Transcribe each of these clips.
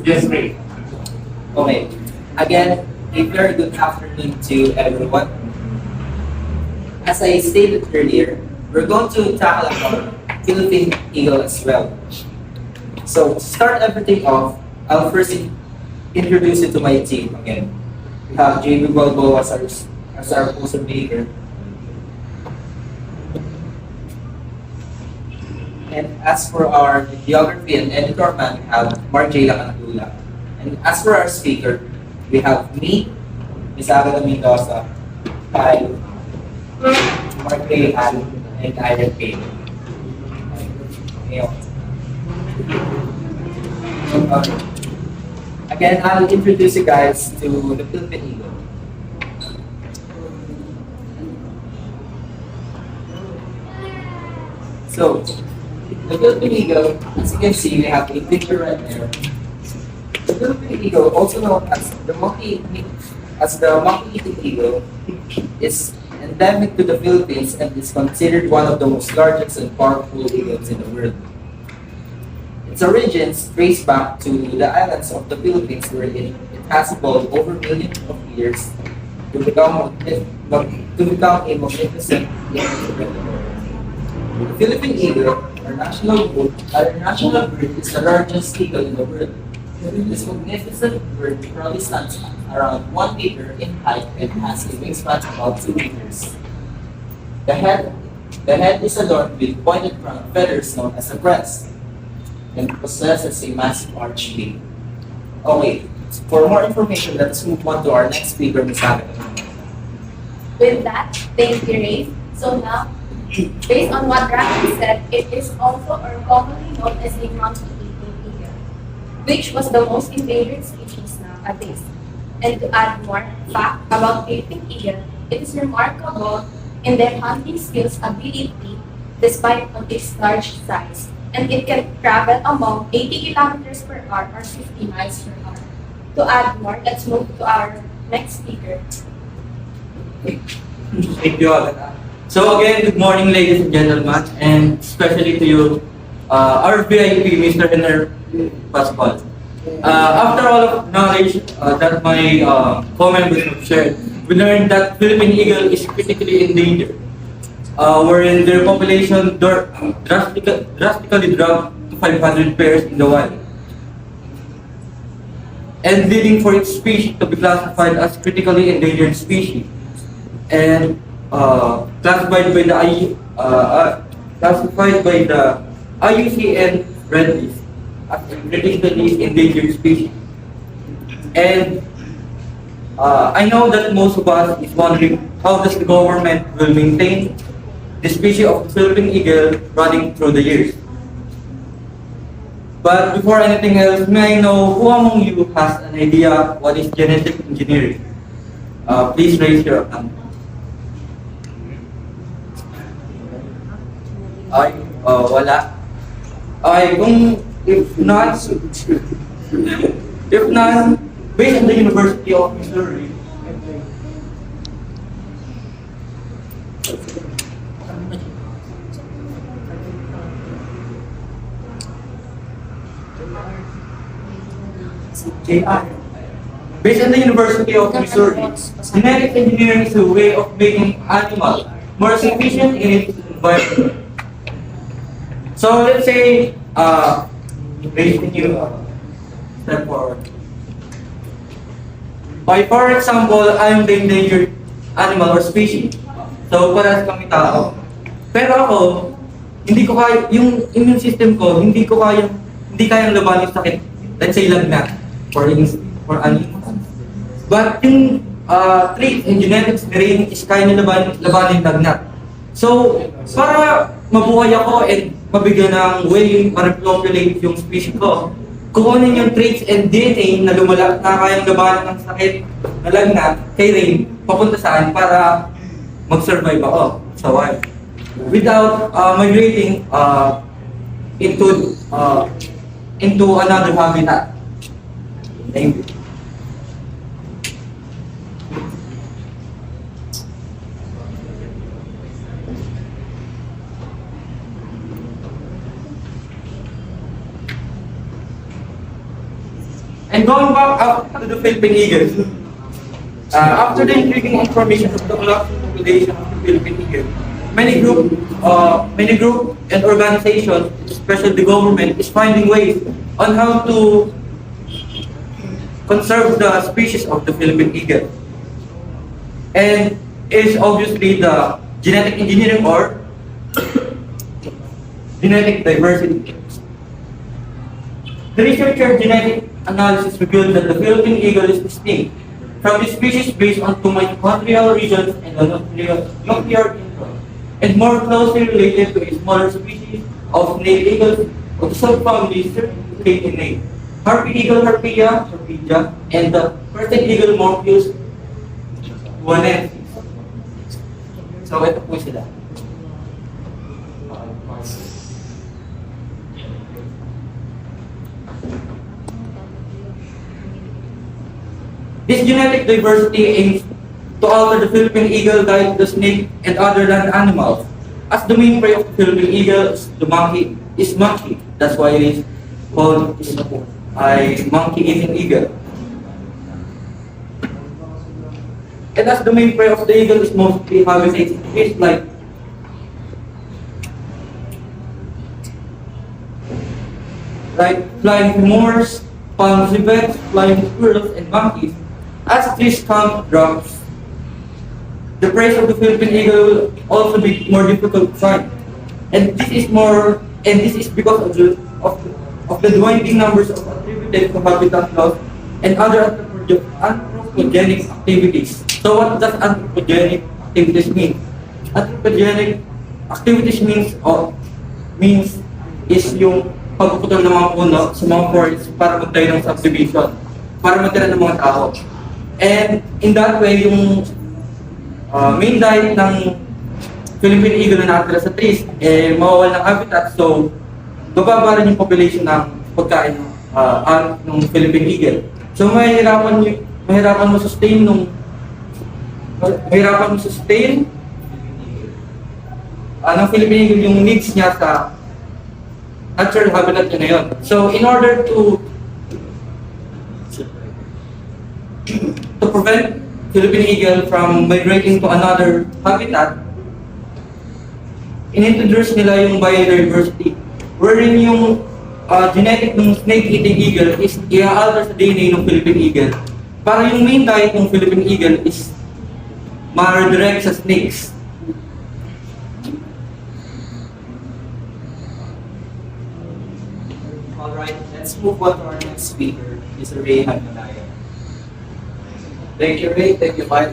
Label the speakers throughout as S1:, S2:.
S1: Yes, great. Okay. Again, a very good afternoon to everyone. As I stated earlier, we're going to tackle about Philippine Eagle as well. So to start everything off, I'll first introduce you to my team again. We have JB Balbo as our poster maker. And as for our geography and editor man, we have Mark J. Lacandula. And as for our speaker, we have me, Ms. Agatha Mendoza, Kyle, Mark J. and Iron Payne. Ngayon. Again, I'll introduce you guys to the Philippine Eagle. So, the Philippine Eagle, as you can see, we have a picture right there. The Philippine Eagle, also known as the monkey-eating eagle, is endemic to the Philippines and is considered one of the most largest and powerful eagles in the world. Its origins trace back to the islands of the Philippines where it has evolved over millions of years to become a magnificent predator. The Philippine eagle, our national bird, is the largest eagle in the world. This magnificent bird probably stands around 1 meter in height and has a wingspan of about 2 meters. The head, the head is adorned with pointed crown feathers known as a crest and possesses a massive arched beak. Okay, for more information, let's move on to our next speaker, Ms. Agatha.
S2: With that, thank you, Ray. So now, based on what Ryan said, it is also or commonly known as the monkey-eating eagle, which was the most endangered species nowadays. And to add more fact about Philippine eagle, it is remarkable in their hunting skills ability despite of its large size. And it can travel among 80 kilometers per hour or 50 miles per hour. To add more, let's move to our next speaker.
S3: Thank you, Agatha. So again, good morning, ladies and gentlemen, and especially to you, our VIP, Mr. Henner Pascual. After all of knowledge that my co-members have shared, we learned that Philippine eagle is critically endangered, wherein their population drastically dropped to 500 pairs in the wild, and leading for its species to be classified as critically endangered species, and classified by the IUCN Red List as a critically endangered species. And I know that most of us is wondering how does the government will maintain the species of the Philippine eagle running through the years. But before anything else, may I know who among you has an idea what is genetic engineering? Please raise your hand. Ay, wala. Ay, if not, based on the University of Missouri, based on the University of Missouri, genetic engineering is a way of making animals more efficient in its environment. So let's say, can you step forward? By for example, I'm the endangered animal or species. So parehas kami tao. Pero ako, hindi ko kaya, yung immune system ko, hindi kayang labanan yung sakit. Let's say lagnat, for animals. But yung traits and genetics rin is kaya nila labanan yung lagnat. So, para mabuhay ako and mabigyan ng way ma-repopulate yung species ko, kukunin yung traits and DNA na kayang labanan ng sakit na lagnat kay Rain, papunta saan para mag-survive ako sa wild. Without migrating into another habitat. Thank you. And going back up to the Philippine Eagle, after the intriguing information of the collapsing population of the Philippine Eagle, many group and organizations, especially the government, is finding ways on how to conserve the species of the Philippine eagle. And is obviously the genetic engineering or genetic diversity. The researcher genetic analysis revealed that the Philippine eagle is distinct from the species based on two mitochondrial regions and the nuclear intron, and more closely related to a smaller species of snail eagles of the subfamily Cercinae, Harpy eagle Harpyia, and the Persian eagle Morpheus guanensis. So ito po sila. This genetic diversity aims to alter the Philippine eagle diet, the snake, and other land animals. As the main prey of the Philippine eagle, the monkey is monkey. That's why it is called a monkey-eating eagle. And as the main prey of the eagle is mostly habitat fish like flying femurs, palm civets, flying squirrels, and monkeys. As this count drops, the prey of the Philippine eagle will also be more difficult to find. And this is because of the dwindling numbers of attributed to habitat loss and other anthropogenic activities. So what does anthropogenic activities mean? Anthropogenic activities means is yung pagpuputol ng mga puno sa mga forests para magtayo ng subdivision, para matira ng mga tao. And in that way, yung main diet ng Philippine eagle na nakatira sa trees, mawawal ng habitat, so bababa rin yung population ng pagkain ng Philippine eagle. So mahirapan mo sustain ng Philippine eagle yung needs niya sa natural habitat niya na yun. So in order to prevent Philippine eagle from migrating to another habitat, inintroduce nila yung biodiversity, wherein yung genetic ng snake-eating eagle is i-alter sa DNA ng Philippine eagle para yung main diet ng Philippine eagle is ma-redirect sa snakes.
S1: Alright, let's move on to our next speaker, Mr. Ray Hanalaya.
S4: Thank you, Ray. Thank you, Mike.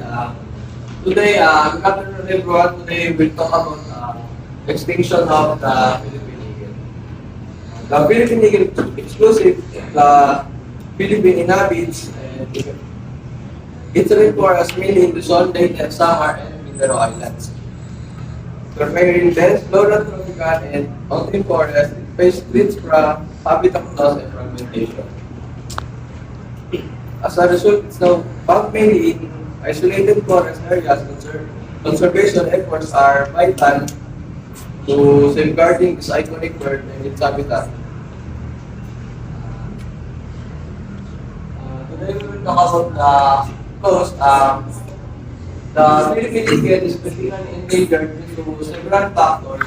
S4: Today, good afternoon, everyone. Today, we'll talk about extinction of the Philippine eagle. The Philippine eagle is exclusive to the Philippine inhabits, and it's reported mainly in Luzon, Leyte, Samar, and Mindoro Islands. Preferring dense, flora tropical, and mountain forests, it face threats from habitat loss and fragmentation. As a result, it's now found mainly in isolated forest areas. Conservation efforts are vital to safeguarding this iconic bird and its habitat. Today we will talk about the coast. The Philippine eagle is critically endangered due to several factors.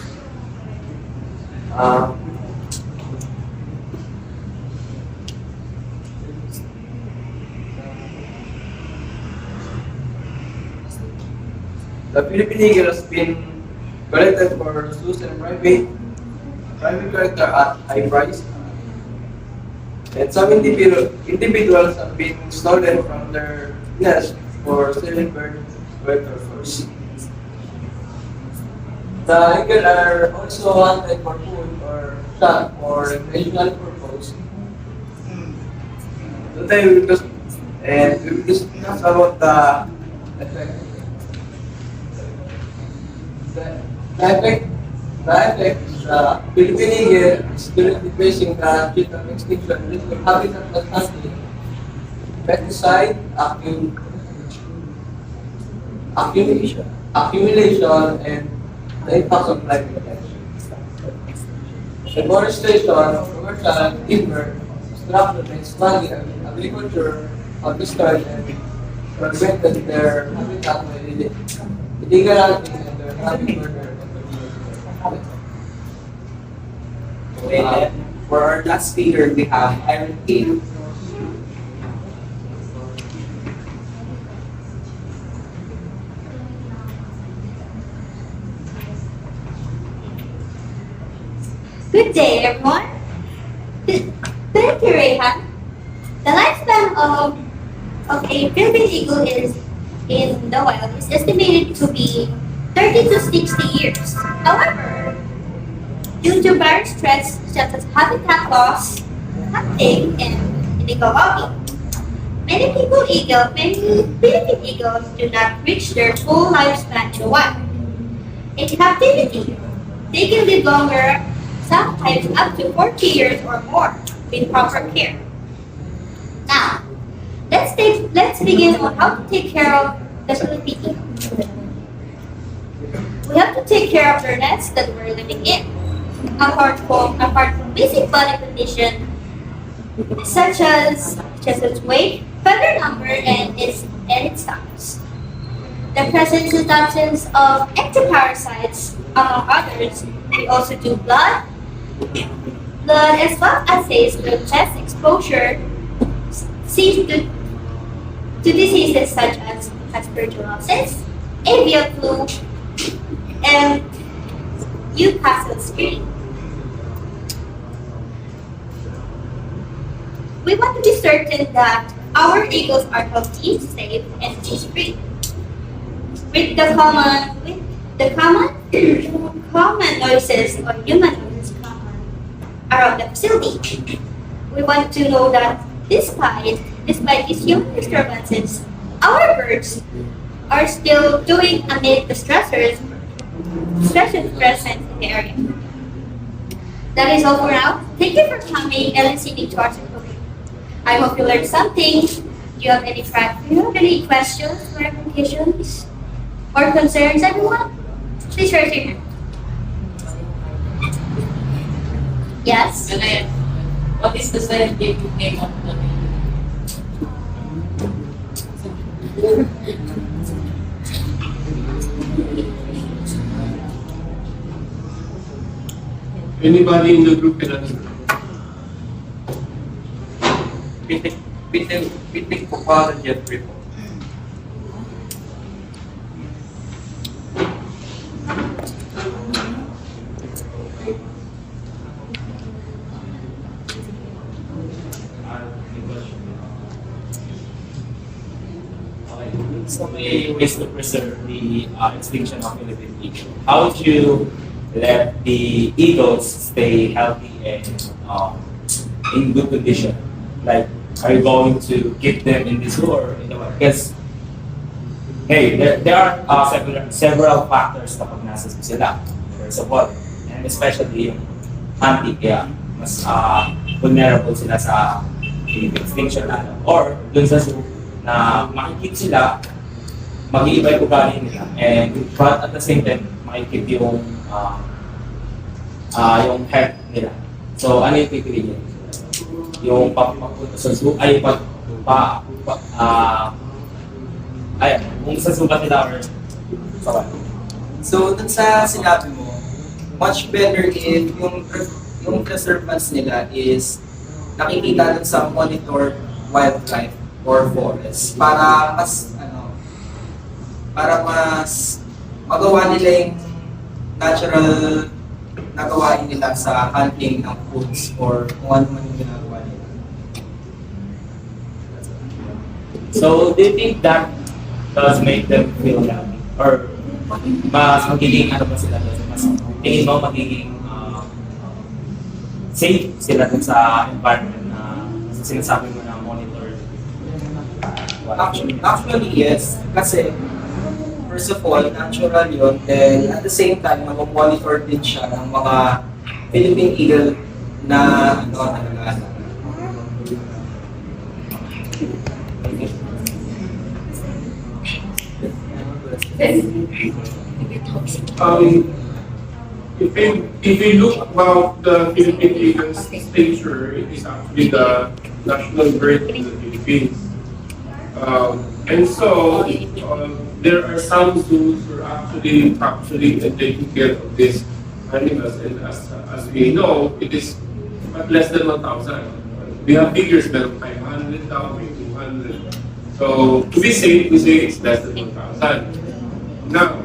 S4: The Philippine eagle has been collected for zoos and private collector at high price. And some individuals have been stolen from their nest for selling bird collectors. The eagle are also hunted for food or shot for recreational purpose. Today we will discuss about the effect. The effect is Philippine eagle is currently facing the threat of extinction due to habitat loss hunting, pesticide accumulation, and the impact of climate change. Deforestation, commercial timber, obstruct the expanding agriculture of this land and prevented their habitat by illegal hunting and their hunting murder.
S1: Okay, then, for our last speaker, we have Iron King.
S5: Good day, everyone. Thank you, Rayhan. The lifespan of a Philippine eagle is in the wild is estimated to be 30 to 60 years. However, due to various threats such as habitat loss, hunting, and illegal logging, many Philippine eagles do not reach their full lifespan in the wild. In captivity, they can live longer, sometimes up to 40 years or more, with proper care. Now, let's begin on how to take care of the Philippine eagle. We have to take care of their nests that we're living in. Apart from basic body condition such as its weight, feather number, and its size. The presence and absence of antiparasites, among others. We also do blood as well as assays with chest exposure to diseases such as aspergillosis, avian flu, and Newcastle screen. We want to be certain that our eagles are healthy, safe, and disease-free. With the common noises or human noises common around the facility, we want to know that despite these human disturbances, our birds are still doing amid the stresses present in the area. That is all for now. Thank you for coming and listening to our talk. I hope you learned something. Do you have any questions, clarifications, or concerns, everyone? Please raise your hand. Yes?
S6: What is the scientific name of the
S7: Anybody in the group can answer.
S3: Pitik po para Jeffrey po.
S8: So many ways to preserve the extinction of Philippine eagle. How would you let the eagles stay healthy and in good condition? Like, are you going to keep them in the zoo or in the wild? Because, hey, there are several factors kapag nasa zoo sila. First of all, and especially yung hunting, kaya mas vulnerable sila sa extinction lalo. Or dun sa zoo na makikip sila, mag-iiba yung ugali nila. But at the same time, makikip yung health nila. So, ano yung pipiliin? Yung pagpunta sa zoo, ay kung sa zoo ba nila or sa wala?
S1: So, dun sa sinabi mo, much better if yung preservance nila is nakikita dun sa monitored wildlife or forest para mas magawa nila yung natural na gawain nila sa hunting ng foods or kung ano man yung ginagawa nila.
S8: So, do you think that does make them feel happy? Or mas magiging ano ba sila doon? Mas tingin mo magiging safe sila dun sa environment na sinasabi mo na monitored?
S1: Actually, yes. Kasi, first of all, natural yun. Then, at the same time, mag-monitor din siya ng mga Philippine eagle na nalagaan.
S7: if we look about the Philippine eagle's stature, it is actually the national bird of the Philippines. And so, there are some zoos who are actually capturing and taking care of these animals. And as we know, it is but less than 1,000. We have figures that are 500, now 200. So, to be safe, we say it's less than 1,000. Now,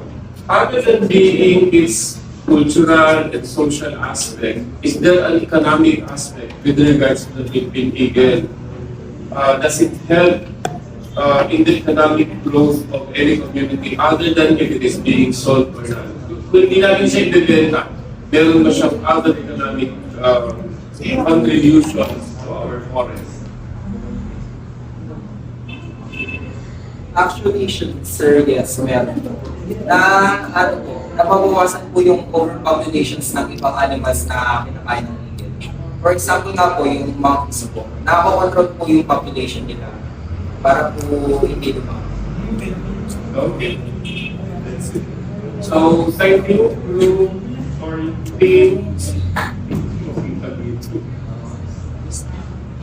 S7: other than being its cultural and social aspect, is there an economic aspect with regards to the Philippine eagle? Does it help in the economic growth of any community other than if it is being sold or not? Kung hindi natin siya ibebenta, meron ba siyang other economic contributions to our forest?
S1: Actually, sir, yes, meron. Nababawasan po yung overpopulations ng ibang animals na kinakain ng eagle. For example nga po, yung monkeys po, nakakontrol po yung population nila para po hindi lumaki.
S7: Okay. So, thank you for being.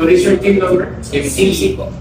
S7: What is your team number?
S1: CC po.